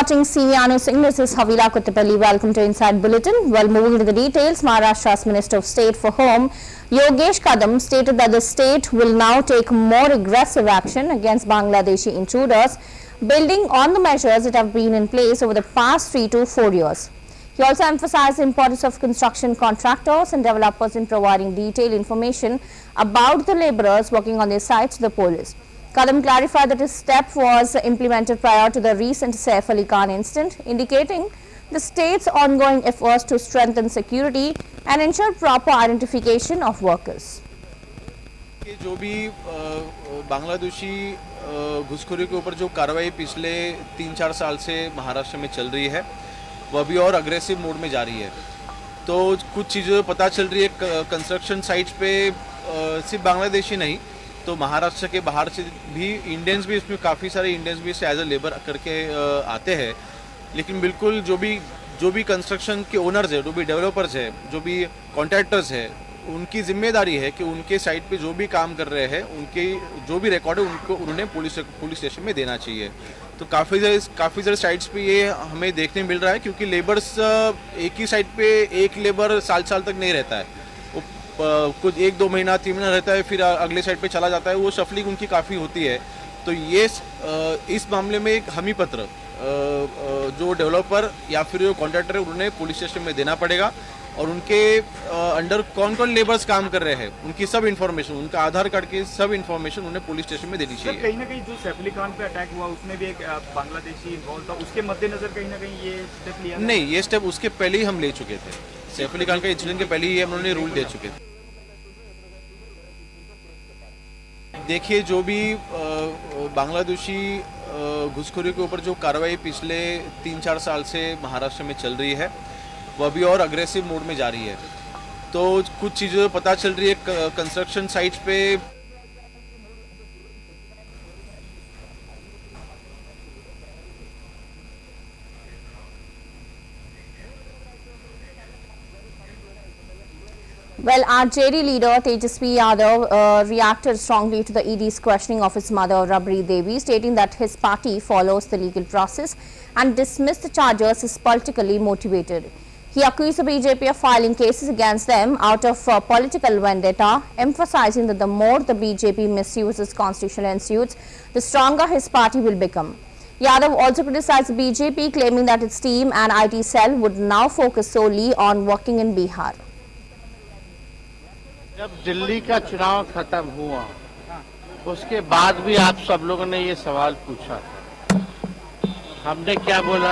watching CVR News English. This is Havila Kuttapalli. Welcome to Inside Bulletin. Well, moving into the details, Maharashtra's Minister of State for Home, Yogesh Kadam, stated that the state will now take more aggressive action against Bangladeshi intruders, building on the measures that have been in place over the past 3 to 4 years. He also emphasized the importance of construction contractors and developers in providing detailed information about the laborers working on their sites to the police. Kadam clarified that his step was implemented prior to the recent Saif Ali Khan incident, indicating the state's ongoing efforts to strengthen security and ensure proper identification of workers. जो भी बांग्लादेशी घुसखोरी के ऊपर जो कार्रवाई पिछले 3-4 साल से महाराष्ट्र में चल रही है, वह भी और अग्रेसिव मोड में जा रही है। तो कुछ चीज़ें पता चल रही है कंस्ट्रक्शन साइट्स पे, सिर्फ बांग्लादेशी नहीं तो महाराष्ट्र के बाहर से भी इंडियंस भी, इसमें काफ़ी सारे इंडियंस भी एज अ लेबर करके आते हैं। लेकिन बिल्कुल जो भी कंस्ट्रक्शन के ओनर्स है, जो भी डेवलपर्स है, जो भी कॉन्ट्रैक्टर्स है, उनकी जिम्मेदारी है कि उनके साइट पे जो भी काम कर रहे हैं, उनके जो भी रिकॉर्ड है उनको उन्होंने पुलिस स्टेशन में देना चाहिए। तो काफ़ी सारे साइट्स पे ये हमें देखने मिल रहा है, क्योंकि लेबर्स एक ही साइट पे एक लेबर साल तक नहीं रहता है। कुछ 1-2 महीना 3 महीना रहता है, फिर अगले साइड पे चला जाता है। वो शफलिंग उनकी काफ़ी होती है। तो ये इस मामले में एक हमी पत्र जो डेवलपर या फिर जो कॉन्ट्रैक्टर है उन्हें पुलिस स्टेशन में देना पड़ेगा, और उनके अंडर कौन कौन लेबर्स काम कर रहे हैं उनकी सब इन्फॉर्मेशन, उनका आधार कार्ड की सब इन्फॉर्मेशन उन्हें पुलिस स्टेशन में देनी चाहिए। कहीं ना कहीं जो सैफ अली खान पे अटैक हुआ उसमें भी एक बांग्लादेशी इन्वॉल्व था, उसके मद्देनजर कहीं ना कहीं ये स्टेप लिया? नहीं, ये स्टेप उसके पहले ही हम ले चुके थे। सैफ अली खान का इंसिडेंट के पहले ही उन्होंने रूल दे चुके थे। देखिए, जो भी बांग्लादेशी घुसखोरी के ऊपर जो कार्रवाई पिछले 3-4 साल से महाराष्ट्र में चल रही है, वह भी और अग्रेसिव मोड में जा रही है। तो कुछ चीज़ें पता चल रही है कंस्ट्रक्शन साइट्स पे, Well, our JD leader Tejasvi Yadav reacted strongly to the ED's questioning of his mother Rabri Devi, stating that his party follows the legal process and dismissed the charges as politically motivated. He accused the BJP of filing cases against them out of political vendetta, emphasizing that the more the BJP misuses constitutional institutes, the stronger his party will become. Yadav also criticized the BJP, claiming that its team and IT cell would now focus solely on working in Bihar. जब दिल्ली का चुनाव खत्म हुआ उसके बाद भी आप सब लोगों ने ये सवाल पूछा, हमने क्या बोला?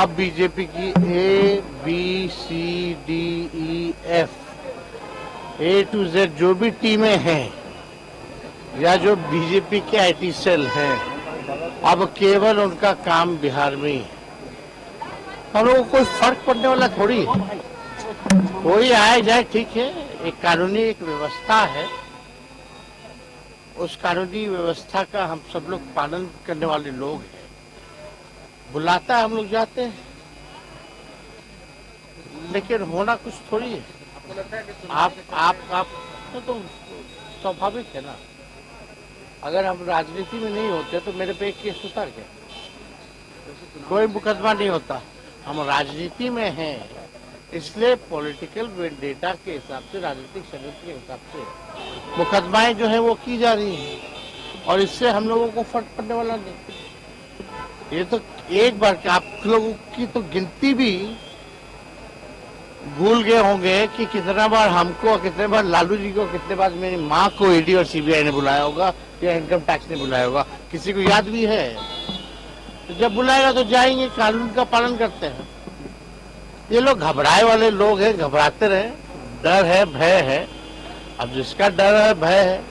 अब बीजेपी की ABCDEF A to Z जो भी टीमें हैं या जो बीजेपी के IT सेल हैं, अब केवल उनका काम बिहार में ही। हम लोगों को कोई फर्क पड़ने वाला थोड़ी है, कोई आए जाए ठीक है। एक कानूनी एक व्यवस्था है, उस कानूनी व्यवस्था का हम सब लोग पालन करने वाले लोग हैं। बुलाता है हम लोग जाते हैं, लेकिन होना कुछ थोड़ी है। आप तो स्वाभाविक है ना। अगर हम राजनीति में नहीं होते तो मेरे पे एक केस होता क्या? कोई मुकदमा नहीं होता। हम राजनीति में हैं, इसलिए पॉलिटिकल वेंडेटा के हिसाब से, राजनीतिक षड्यंत्र के हिसाब से मुकदमाएं जो है वो की जा रही हैं, और इससे हम लोगों को फर्क पड़ने वाला नहीं। ये तो एक बार आप लोगों की तो गिनती भी भूल गए होंगे कि कितना बार हमको, कितने बार लालू जी को, कितने बार मेरी माँ को ईडी और सीबीआई ने बुलाया होगा या इनकम टैक्स ने बुलाया होगा। किसी को याद भी है? तो जब बुलाएगा तो जाएंगे, कानून का पालन करते हैं। ये लोग घबराए वाले लोग हैं, घबराते रहे। डर है, भय है। अब जिसका डर है, भय है,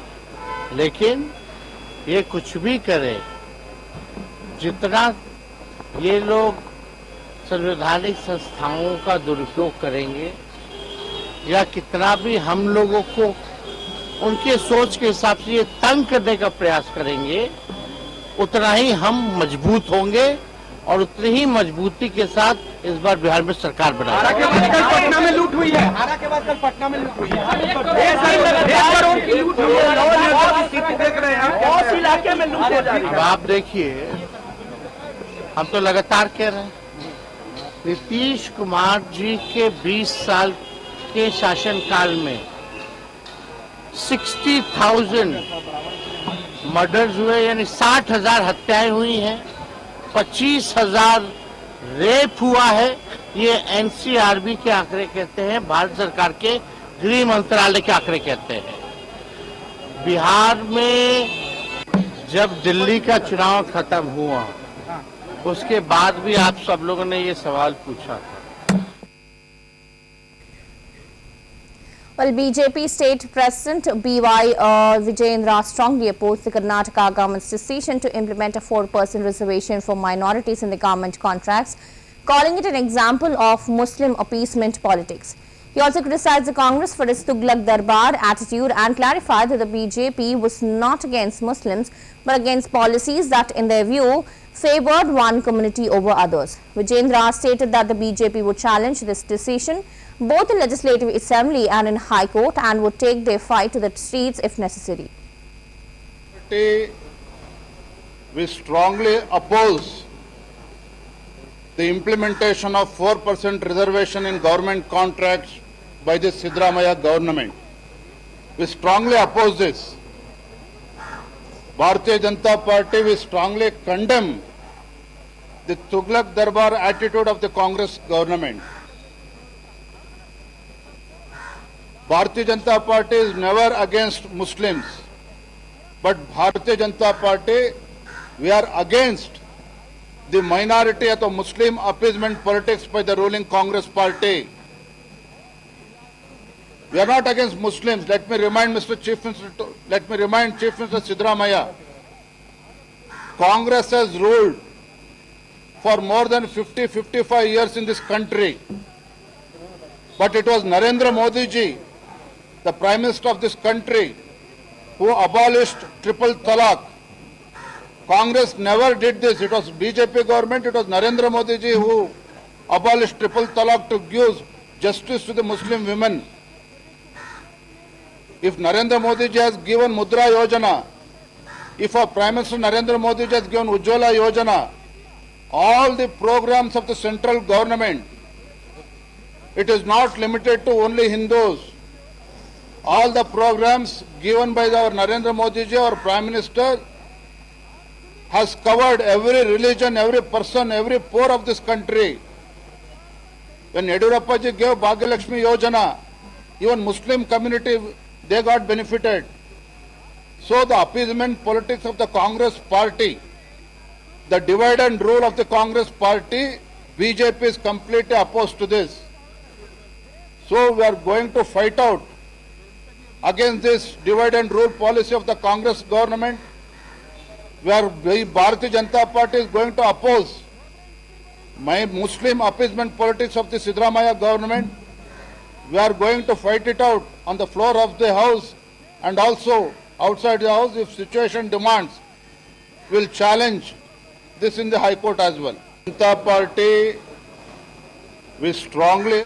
लेकिन ये कुछ भी करे, जितना ये लोग संवैधानिक संस्थाओं का दुरुपयोग करेंगे या कितना भी हम लोगों को उनके सोच के हिसाब से ये तंग करने का प्रयास करेंगे, उतना ही हम मजबूत होंगे और उतनी ही मजबूती के साथ इस बार बिहार में सरकार बनाएगी। हारा के बाद कल पटना में लूट हुई है। हारा के बाद कल पटना में लूट हुई है। 10 करोड़ की लूट हुई है। देख रहे हैं, उस इलाके में लूट हो जा रही है। अब आप देखिए, हम तो लगातार कह रहे हैं, नीतीश कुमार जी के 20 साल के शासनकाल में 60,000 मर्डर्स हुए, यानी 60,000 हत्याएं हुई हैं, 25,000 रेप हुआ है। ये एनसीआरबी के आंकड़े कहते हैं, भारत सरकार के गृह मंत्रालय के आंकड़े कहते हैं। बिहार में जब दिल्ली का चुनाव खत्म हुआ उसके बाद भी आप सब लोगों ने ये सवाल पूछा था। Well, BJP State President B.Y. Vijayendra strongly opposed the Karnataka government's decision to implement a 4% reservation for minorities in the government contracts, calling it an example of Muslim appeasement politics. He also criticized the Congress for its Tughlaq Darbar attitude and clarified that the BJP was not against Muslims but against policies that, in their view, favored one community over others. Vijayendra stated that the BJP would challenge this decision both in Legislative Assembly and in High Court and would take their fight to the streets if necessary. We strongly oppose the implementation of 4% reservation in government contracts by the Siddaramaiah government. We strongly oppose this. Bharatiya Janata Party, we strongly condemn the Tughlaq Darbar attitude of the Congress government. Bharatiya Janata Party is never against Muslims, but Bharatiya Janata Party, we are against the minority of the Muslim appeasement politics by the ruling Congress party. We are not against Muslims. Let me remind Chief Minister Siddaramaiah, Congress has ruled for more than 55 years in this country. But it was Narendra Modi ji, the Prime Minister of this country, who abolished triple talaq. Congress never did this. It was BJP government, it was Narendra Modi ji who abolished triple talaq to give justice to the Muslim women. If Narendra Modi ji has given Mudra Yojana, if our Prime Minister Narendra Modi ji has given Ujjwala Yojana, all the programs of the central government, it is not limited to only Hindus. All the programs given by our Narendra Modi ji, our Prime Minister, has covered every religion, every person, every poor of this country. When Yediyurappa ji gave Bhagya Lakshmi Yojana, even Muslim community, they got benefited. So the appeasement politics of the Congress party, the divide and rule of the Congress party, BJP is completely opposed to this. So we are going to fight out against this divide and rule policy of the Congress government, where Bharatiya Janata Party is going to oppose my Muslim appeasement politics of the Siddaramaiah government. We are going to fight it out on the floor of the House and also outside the House. If situation demands, we will challenge this in the High Court as well. Janata Party, we strongly...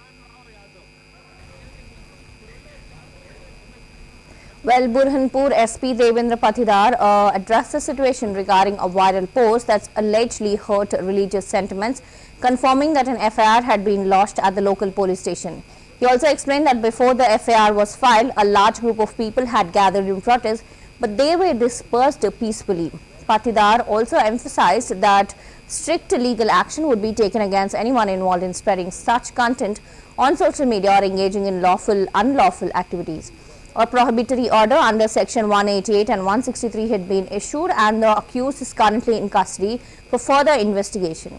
Well, Burhanpur SP Devendra Patidar addressed the situation regarding a viral post that's allegedly hurt religious sentiments, confirming that an FIR had been lodged at the local police station. He also explained that before the FIR was filed, a large group of people had gathered in protest, but they were dispersed peacefully. Patidar also emphasized that strict legal action would be taken against anyone involved in spreading such content on social media or engaging in unlawful activities. A prohibitory order under section 188 and 163 had been issued and the accused is currently in custody for further investigation.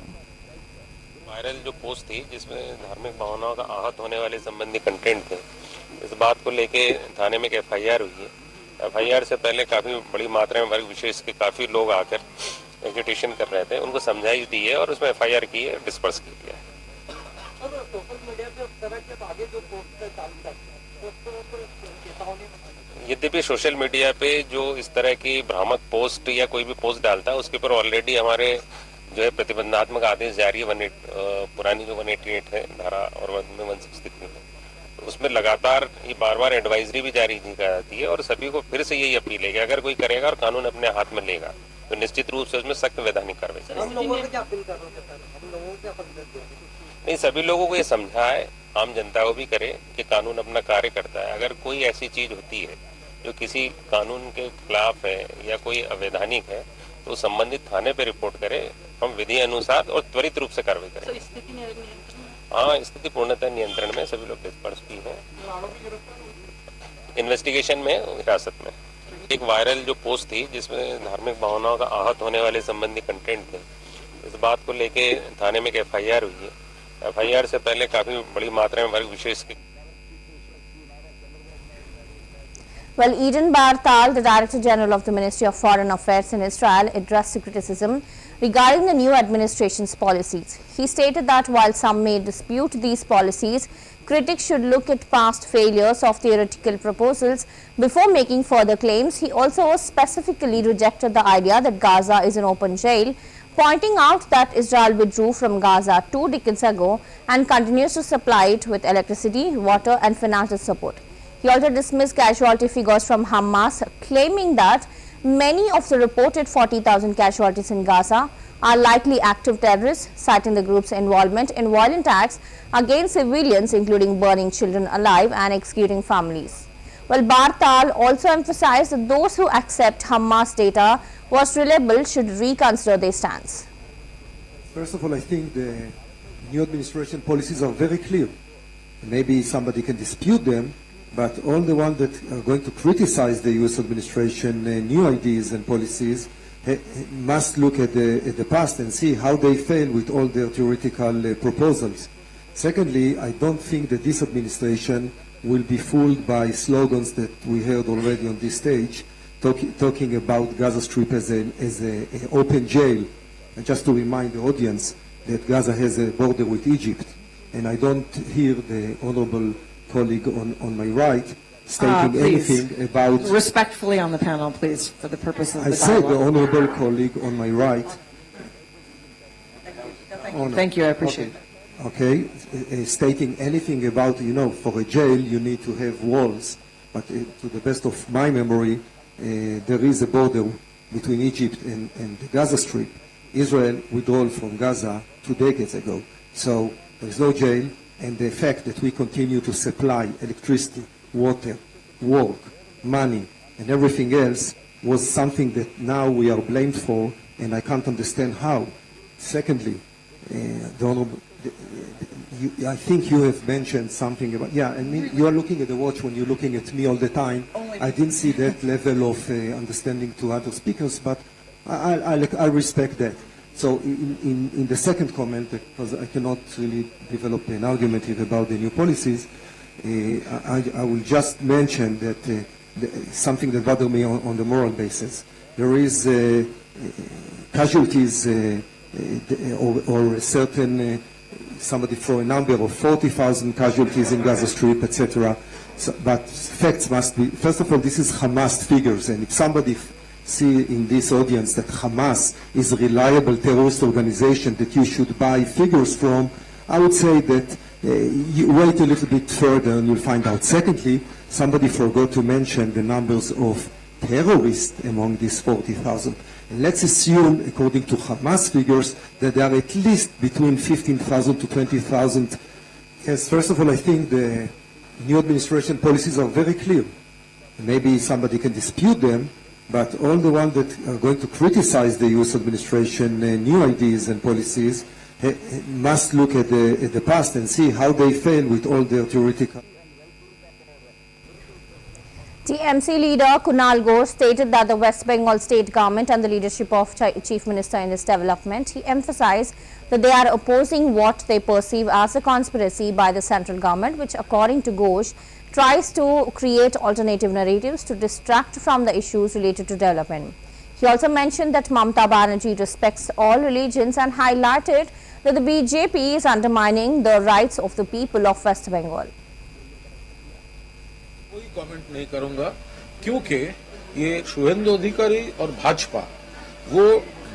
Viral जो post थी जिसमें धार्मिक भावनाओं का आहत होने वाले संबंधी कंटेंट थे, इस बात को लेके थाने में एक एफआईआर हुई है। एफआईआर से पहले काफ़ी बड़ी मात्रा में वर्ग विशेष के काफ़ी लोग आकर एजुटेशन कर रहे थे, उनको समझाइश दी है और उसमें एफआईआर की है, डिस्पर्स की है। यद्यपि सोशल मीडिया पे जो इस तरह की भ्रामक पोस्ट या कोई भी पोस्ट डालता है उसके ऊपर ऑलरेडी हमारे जो है प्रतिबंधात्मक आदेश जारी है, पुरानी जो 188 है धारा और 163 में, उसमें लगातार ये बार-बार एडवाइजरी भी जारी की जाती है और सभी को फिर से यही अपील है कि अगर कोई करेगा और कानून अपने हाथ में लेगा तो निश्चित रूप से उसमें सख्त वैधानिक कार्रवाई करेंगे। हम लोगों को क्या अपील कर रहे हैं? हम लोगों को क्या अपील कर रहे हैं? नहीं, सभी लोगों को ये समझाए, आम जनता को भी करे कि कानून अपना कार्य करता है। अगर कोई ऐसी चीज होती है जो किसी कानून के खिलाफ है या कोई अवैधानिक है तो संबंधित थाने पे रिपोर्ट करे, हम विधि अनुसार और त्वरित रूप से कार्रवाई करें। हाँ, स्थिति पूर्णतः नियंत्रण में, सभी लोग डिस्पर्स भी हैं, इन्वेस्टिगेशन में, हिरासत में। एक वायरल जो पोस्ट थी जिसमें धार्मिक भावनाओं का आहत होने वाले संबंधी कंटेंट थे, इस बात को लेके थाने में एक FIR हुई है। FIR से पहले काफी बड़ी मात्रा में वर्ग विशेष की Well, Eden Bartal, the Director General of the Ministry of Foreign Affairs in Israel, addressed criticism regarding the new administration's policies. He stated that while some may dispute these policies, critics should look at past failures of theoretical proposals before making further claims. He also specifically rejected the idea that Gaza is an open jail, pointing out that Israel withdrew from Gaza 2 decades ago and continues to supply it with electricity, water and financial support. He also dismissed casualty figures from Hamas, claiming that many of the reported 40,000 casualties in Gaza are likely active terrorists, citing the group's involvement in violent acts against civilians, including burning children alive and executing families. Well, Bartal also emphasized that those who accept Hamas data was reliable should reconsider their stance. First of all, I think the new administration policies are very clear. Maybe somebody can dispute them, but all the ones that are going to criticize the U.S. administration new ideas and policies must look at the past and see how they fail with all their theoretical proposals. Secondly, I don't think that this administration will be fooled by slogans that we heard already on this stage, talking about Gaza Strip as an open jail. And just to remind the audience that Gaza has a border with Egypt, and I don't hear the honorable colleague on my right stating anything about... Respectfully on the panel, please, for the purpose of the dialogue. I said the honorable colleague on my right. Thank you, I appreciate it. Okay, stating anything about, for a jail you need to have walls, but to the best of my memory, there is a border between Egypt and the Gaza Strip. Israel withdrew from Gaza 2 decades ago, so there is no jail. And the fact that we continue to supply electricity, water, work, money, and everything else was something that now we are blamed for, and I can't understand how. Secondly, I think you have mentioned something about, you are looking at the watch when you're looking at me all the time. I didn't see that level of understanding to other speakers, but I respect that. So in the second comment, because I cannot really develop an argument here about the new policies, I will just mention that something that bothers me on the moral basis. There is casualties or certain, somebody for a number of 40,000 casualties in Gaza Strip, etc. So, but facts must be, first of all, this is Hamas figures, and if somebody see in this audience that Hamas is a reliable terrorist organization that you should buy figures from, I would say that you wait a little bit further and you'll find out. Secondly, somebody forgot to mention the numbers of terrorists among these 40,000. And let's assume, according to Hamas figures, that there are at least between 15,000 to 20,000. Yes, first of all, I think the new administration policies are very clear. Maybe somebody can dispute them, but all the ones that are going to criticize the U.S. administration new ideas and policies must look at the past and see how they fail with all their theoretical... TMC leader Kunal Ghosh stated that the West Bengal state government and the leadership of Chief Minister in this development, he emphasized that they are opposing what they perceive as a conspiracy by the central government, which according to Ghosh, tries to create alternative narratives to distract from the issues related to development. He also mentioned that Mamata Banerjee respects all religions and highlighted that the BJP is undermining the rights of the people of West Bengal. कोई comment नहीं करूंगा क्योंकि ये शुभेंदु अधिकारी और भाजपा वो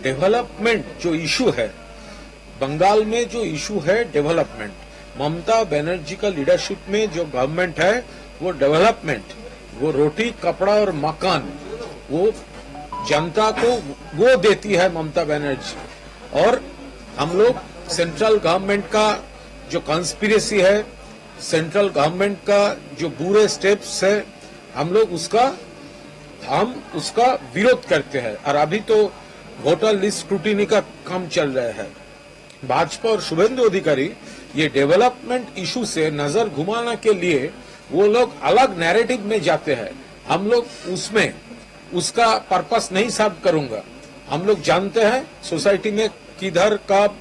development जो issue है बंगाल में जो इशू है डेवलपमेंट ममता बनर्जी का लीडरशिप में जो गवर्नमेंट है वो डेवलपमेंट, वो रोटी कपड़ा और मकान वो जनता को वो देती है ममता बनर्जी। और हम लोग सेंट्रल गवर्नमेंट का जो कॉन्स्पिरेसी है, सेंट्रल गवर्नमेंट का जो बुरे स्टेप्स है, हम उसका विरोध करते हैं। और अभी तो वोटर लिस्ट स्क्रूटिनी का काम चल रहा है। भाजपा और शुभेंदु अधिकारी ये डेवलपमेंट इशू से नजर घुमाने के लिए वो लोग अलग नैरेटिव में जाते हैं। हम लोग उसमें उसका पर्पस नहीं साफ करूंगा। हम लोग जानते हैं सोसाइटी में किधर कब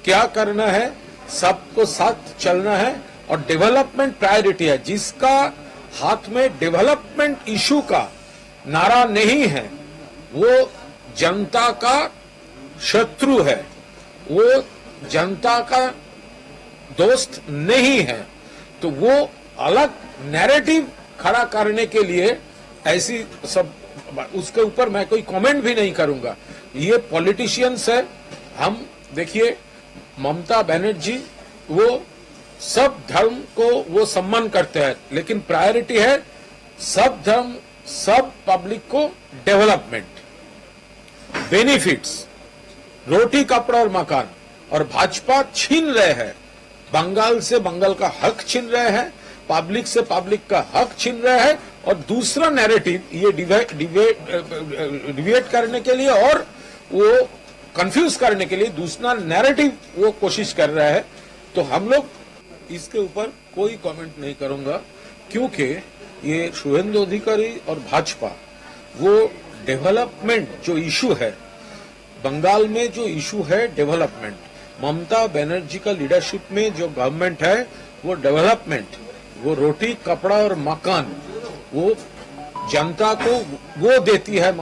क्या करना है, सबको साथ चलना है और डेवलपमेंट प्रायोरिटी है। जिसका हाथ में डेवलपमेंट इशू का नारा नहीं है वो जनता का शत्रु है, वो जनता का दोस्त नहीं है। तो वो अलग नैरेटिव खड़ा करने के लिए ऐसी सब, उसके ऊपर मैं कोई कमेंट भी नहीं करूंगा। ये पॉलिटिशियंस है। हम देखिए ममता बनर्जी वो सब धर्म को वो सम्मान करते हैं, लेकिन प्रायोरिटी है सब धर्म सब पब्लिक को डेवलपमेंट, बेनिफिट्स, रोटी कपड़ा और मकान। और भाजपा छीन रहे हैं, बंगाल से बंगाल का हक छीन रहे हैं, पब्लिक से पब्लिक का हक छीन रहे हैं। और दूसरा नैरेटिव ये डिवेट करने के लिए और वो कंफ्यूज करने के लिए दूसरा नैरेटिव वो कोशिश कर रहा है। तो हम लोग इसके ऊपर कोई कमेंट नहीं करूंगा, क्योंकि ये शुभेंदु अधिकारी और भाजपा वो डेवलपमेंट जो इशू है, बंगाल में जो इशू है डेवलपमेंट, ममता बनर्जी का लीडरशिप में जो गवर्नमेंट है वो डेवलपमेंट, वो रोटी कपड़ा और मकान वो जनता को वो देती है।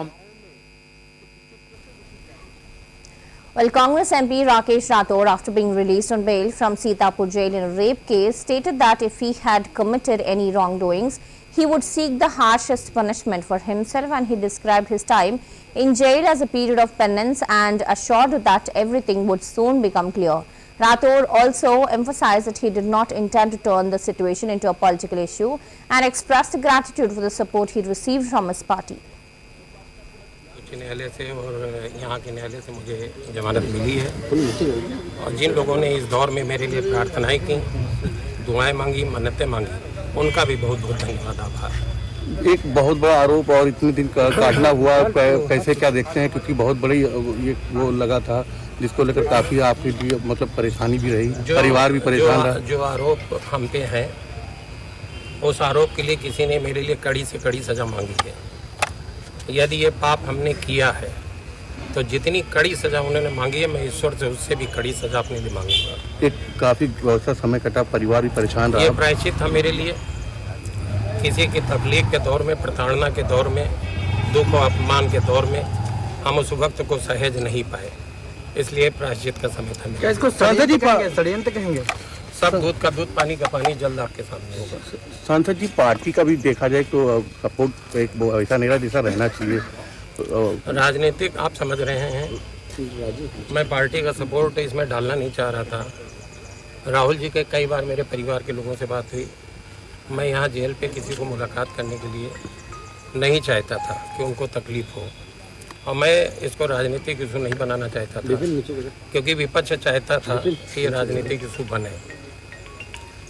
Well, Congress MP Rakesh Rathore, after being released on bail from Sitapur jail in a rape case, stated that if he had committed any wrongdoings, he would seek the harshest punishment for himself, and he described his time in jail as a period of penance and assured that everything would soon become clear. Rathore also emphasized that he did not intend to turn the situation into a political issue and expressed gratitude for the support he received from his party. न्यायालय से और यहाँ के न्यायालय से मुझे जमानत मिली है और जिन लोगों ने इस दौर में मेरे लिए प्रार्थनाएं की, दुआएं मांगी, मन्नतें मांगी, उनका भी बहुत बहुत धन्यवाद, आभार। एक बहुत बड़ा आरोप और इतने दिन काटना हुआ, कैसे क्या देखते हैं? क्योंकि बहुत बड़ी ये वो लगा था जिसको लेकर काफी आपकी भी मतलब परेशानी भी रही, परिवार भी परेशान रहा। जो आरोप हम पे है उस आरोप के लिए किसी ने मेरे लिए कड़ी से कड़ी सजा मांगी है। यदि ये पाप हमने किया है तो जितनी कड़ी सजा उन्होंने मांगी है, मैं ईश्वर से उससे भी कड़ी सजा अपने लिए मांगूंगा। एक काफी समय कटा, परिवार भी परेशान रहा। ये प्रायश्चित था मेरे लिए। किसी की तकलीफ के दौर में, प्रताड़ना के दौर में, दुख और अपमान के दौर में हम उस वक्त को सहेज नहीं पाए, इसलिए प्रायश्चित का समय था। क्या इसको षड्यंत्र कहेंगे? सब दूध का दूध, पानी का पानी, जल्द आपके सामने होगा। सांसद जी, पार्टी का भी देखा जाए तो सपोर्ट एक ऐसा नहीं रहा जैसा रहना चाहिए। राजनीतिक आप समझ रहे हैं, मैं पार्टी का सपोर्ट इसमें डालना नहीं चाह रहा था। राहुल जी के कई बार मेरे परिवार के लोगों से बात हुई। मैं यहाँ जेल पे किसी को मुलाकात करने के लिए नहीं चाहता था कि उनको तकलीफ हो, और मैं इसको राजनीतिक इशू नहीं बनाना चाहता था, क्योंकि विपक्ष चाहता था कि ये राजनीतिक इशू बने।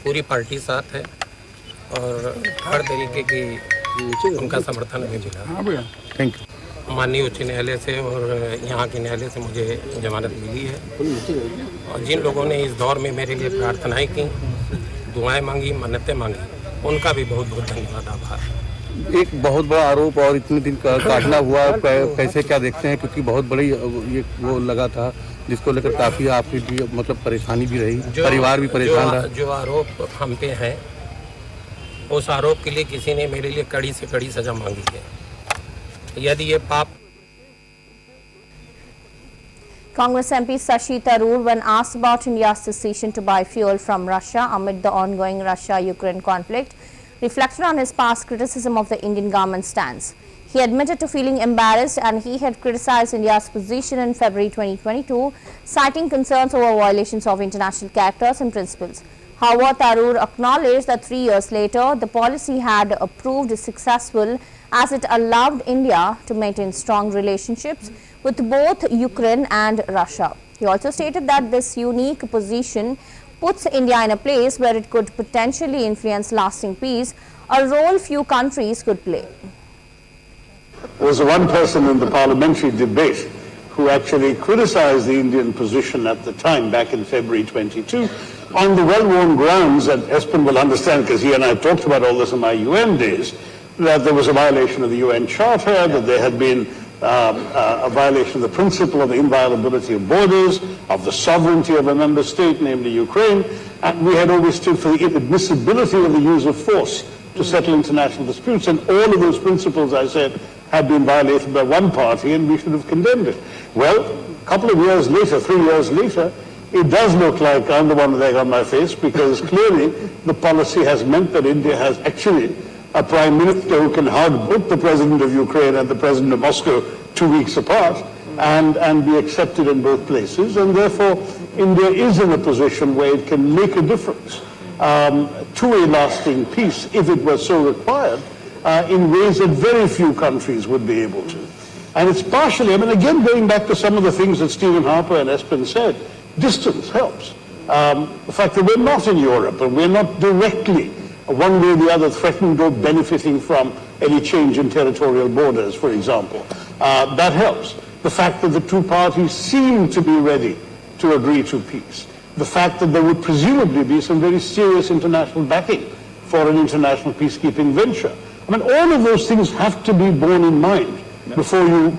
पूरी पार्टी साथ है और हर तरीके की उनका समर्थन हमें मिला। Thank you. माननीय उच्च न्यायालय से और यहाँ के न्यायालय से मुझे जमानत मिली है और जिन लोगों ने इस दौर में मेरे लिए प्रार्थनाएं की, दुआएं मांगी, मन्नतें मांगी, उनका भी बहुत बहुत धन्यवाद, आभार। एक बहुत बड़ा आरोप और इतने दिन काटना हुआ, कैसे क्या देखते हैं? क्योंकि बहुत बड़ी ये वो लगा था जिसको लेकर काफी आपकी भी मतलब परेशानी भी रही, परिवार भी परेशान रहा। जो आरोप हम पे है उस आरोप के लिए किसी ने मेरे लिए कड़ी से कड़ी सजा मांगी है। यदि ये पाप। Congress MP Shashi Tharoor, when asked about India's decision to buy fuel from Russia amid the ongoing Russia-Ukraine conflict, reflected on his past criticism of the Indian government stance. He admitted to feeling embarrassed and he had criticized India's position in February 2022, citing concerns over violations of international characters and principles. However, Tharoor acknowledged that 3 years later, the policy had proved successful as it allowed India to maintain strong relationships with both Ukraine and Russia. He also stated that this unique position puts India in a place where it could potentially influence lasting peace, a role few countries could play. There was one person in the parliamentary debate who actually criticized the Indian position at the time, back in February 22, on the well-known grounds that Espen will understand, because he and I talked about all this in my UN days, that there was a violation of the UN Charter, that there had been a violation of the principle of the inviolability of borders, of the sovereignty of a member state, namely Ukraine, and we had always stood for the inadmissibility of the use of force to settle international disputes, and all of those principles, I said, had been violated by one party, and we should have condemned it. Well, a couple of years later, 3 years later, it does look like I'm the one with egg on my face, because clearly the policy has meant that India has actually a prime minister who can hug both the president of Ukraine and the president of Moscow 2 weeks apart and be accepted in both places. And therefore, India is in a position where it can make a difference to a lasting peace, if it were so required, in ways that very few countries would be able to. And it's partially, I mean, again, going back to some of the things that Stephen Harper and Espen said, distance helps. The fact that we're not in Europe and we're not directly, one way or the other, threatened or benefiting from any change in territorial borders, for example. That helps. The fact that the two parties seem to be ready to agree to peace. The fact that there would presumably be some very serious international backing for an international peacekeeping venture. I mean, all of those things have to be borne in mind before you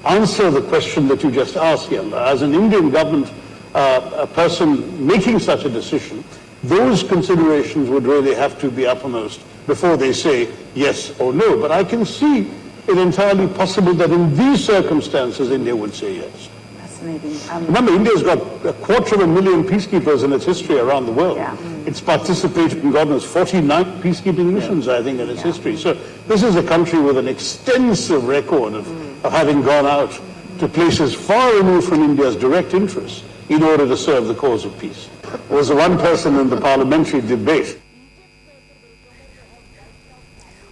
answer the question that you just asked, Yella. As an Indian government a person making such a decision, those considerations would really have to be uppermost before they say yes or no. But I can see it entirely possible that in these circumstances, India would say yes. Fascinating. Remember, India's got 250,000 peacekeepers in its history around the world. Yeah. It's participated in, God knows, 49 peacekeeping missions, I think, in its history. So this is a country with an extensive record of having gone out to places far removed from India's direct interests in order to serve the cause of peace. There was one person in the parliamentary debate.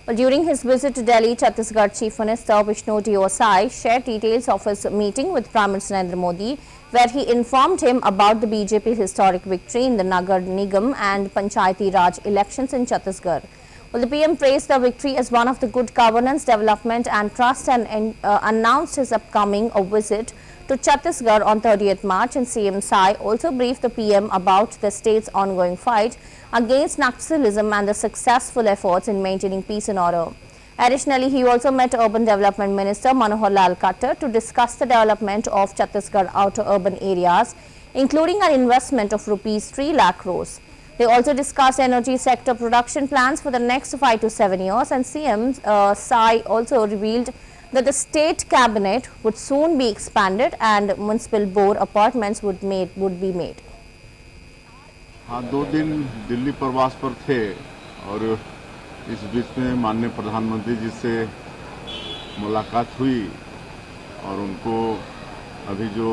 Well, during his visit to Delhi, Chhattisgarh Chief Minister Vishnu Deosai shared details of his meeting with Prime Minister Narendra Modi, where he informed him about the BJP's historic victory in the Nagar Nigam and Panchayati Raj elections in Chhattisgarh. Well, the PM praised the victory as one of the good governance, development and trust and announced his upcoming visit to Chhattisgarh on 30th March, and CM Sai also briefed the PM about the state's ongoing fight against Naxalism and the successful efforts in maintaining peace and order. Additionally, he also met Urban Development Minister Manohar Lal Khattar to discuss the development of Chhattisgarh outer urban areas, including an investment of ₹3 lakh crores. They also discussed energy sector production plans for the next 5 to 7 years, and CM Sai also revealed that the state cabinet would soon be expanded and municipal board appointments would be made. हाँ, 2 दिन दिल्ली प्रवास पर थे और इस बीच में माननीय प्रधानमंत्री जी से मुलाकात हुई और उनको अभी जो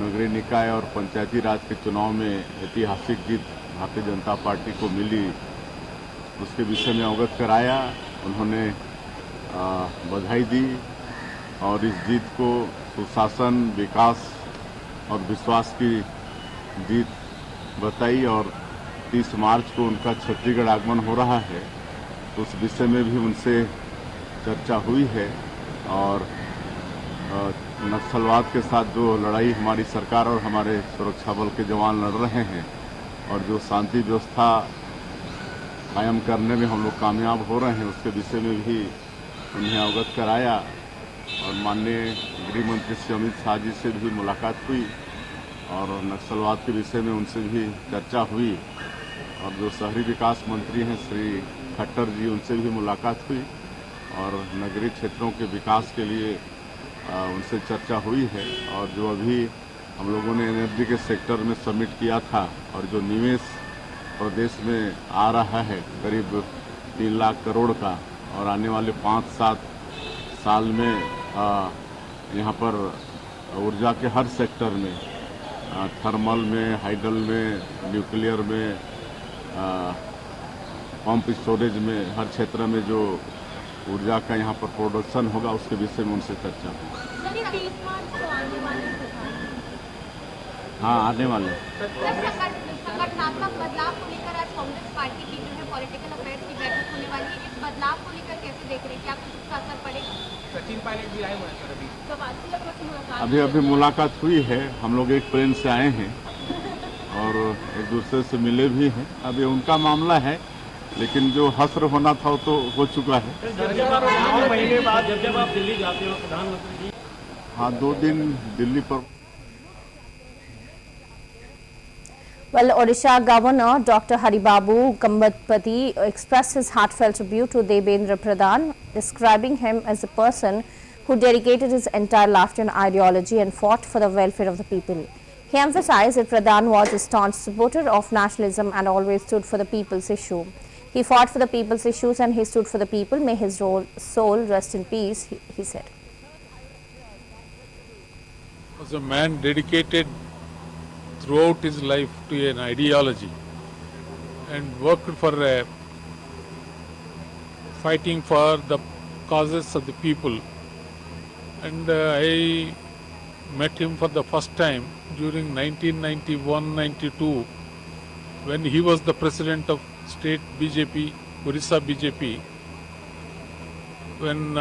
नगरीय निकाय और पंचायती राज के चुनाव में ऐतिहासिक जीत भारतीय जनता पार्टी को मिली, उसके विषय में अवगत कराया। उन्होंने बधाई दी और इस जीत को सुशासन, विकास और विश्वास की जीत बताई और 30 मार्च को उनका छत्तीसगढ़ आगमन हो रहा है, तो उस विषय में भी उनसे चर्चा हुई है। और नक्सलवाद के साथ जो लड़ाई हमारी सरकार और हमारे सुरक्षा बल के जवान लड़ रहे हैं और जो शांति व्यवस्था कायम करने में हम लोग कामयाब हो रहे हैं, उसके विषय में भी उन्हें अवगत कराया। और माननीय गृह मंत्री श्री अमित शाह जी से भी मुलाकात हुई और नक्सलवाद के विषय में उनसे भी चर्चा हुई। और जो शहरी विकास मंत्री हैं श्री खट्टर जी, उनसे भी मुलाकात हुई और नगरीय क्षेत्रों के विकास के लिए उनसे चर्चा हुई है। और जो अभी हम लोगों ने एनर्जी के सेक्टर में सबमिट किया था और जो निवेश प्रदेश में आ रहा है करीब 3 लाख करोड़ का, और आने वाले 5-7 साल में यहाँ पर ऊर्जा के हर सेक्टर में, थर्मल में, हाइडल में, न्यूक्लियर में पंप स्टोरेज में हर क्षेत्र में जो ऊर्जा का यहाँ पर प्रोडक्शन होगा उसके विषय में उनसे चर्चा हुई। हाँ, आने वाले संगठनात्मक बदलाव को लेकर आज कांग्रेस पार्टी की जो है पॉलिटिकल अफेयर्स की बैठक होने वाली है। इस बदलाव को लेकर कैसे देख रहे हैं, क्या कुछ इसका असर पड़ेगा? सचिन पायलट भी आए हुए हैं सर अभी मुलाकात हुई है। हम लोग एक प्लेन से आए हैं और एक दूसरे से मिले भी हैं। अभी उनका मामला है, लेकिन जो हस्र होना था वो तो हो चुका है। महीने बाद जब आप दिल्ली जाते हो प्रधानमंत्री जी। हाँ, 2 दिन दिल्ली पर। Well, Odisha Governor Dr. Haribabu Gambapati expressed his heartfelt tribute to Devendra Pradhan, describing him as a person who dedicated his entire life to an ideology and fought for the welfare of the people. He emphasized that Pradhan was a staunch supporter of nationalism and always stood for the people's issue. He fought for the people's issues and he stood for the people. May his soul rest in peace, he said. Was a man dedicated throughout his life to an ideology and worked for fighting for the causes of the people. And I met him for the first time during 1991-92 when he was the president of state BJP, Orissa BJP, when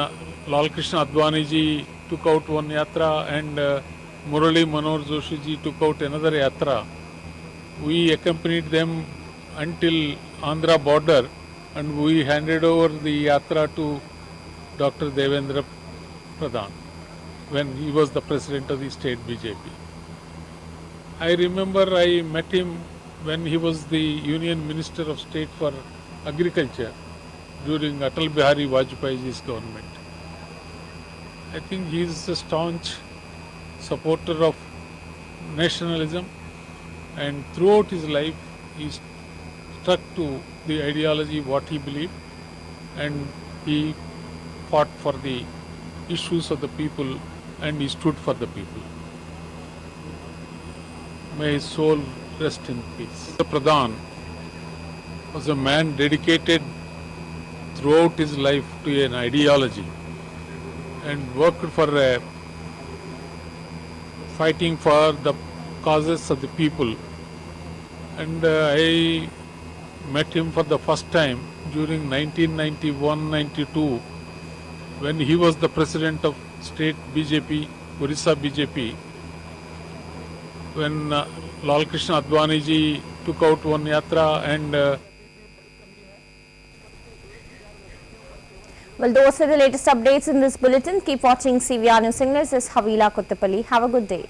Lal Krishna Advani ji took out one yatra and Murali Manohar Joshi ji took out another yatra. We accompanied them until Andhra border and we handed over the yatra to Dr. Devendra Pradhan when he was the president of the state BJP. I remember I met him when he was the Union Minister of State for Agriculture during Atal Bihari Vajpayee's government. I think he is a staunch supporter of nationalism, and throughout his life he stuck to the ideology what he believed, and he fought for the issues of the people and he stood for the people. May his soul rest in peace. Pradhan was a man dedicated throughout his life to an ideology and worked for fighting for the causes of the people. And I met him for the first time during 1991-92 when he was the president of state BJP, Orissa BJP, when Lal Krishna Advani ji took out one yatra and Well, those are the latest updates in this bulletin. Keep watching CVR News Signals. This is Havila Kuttapalli. Have a good day.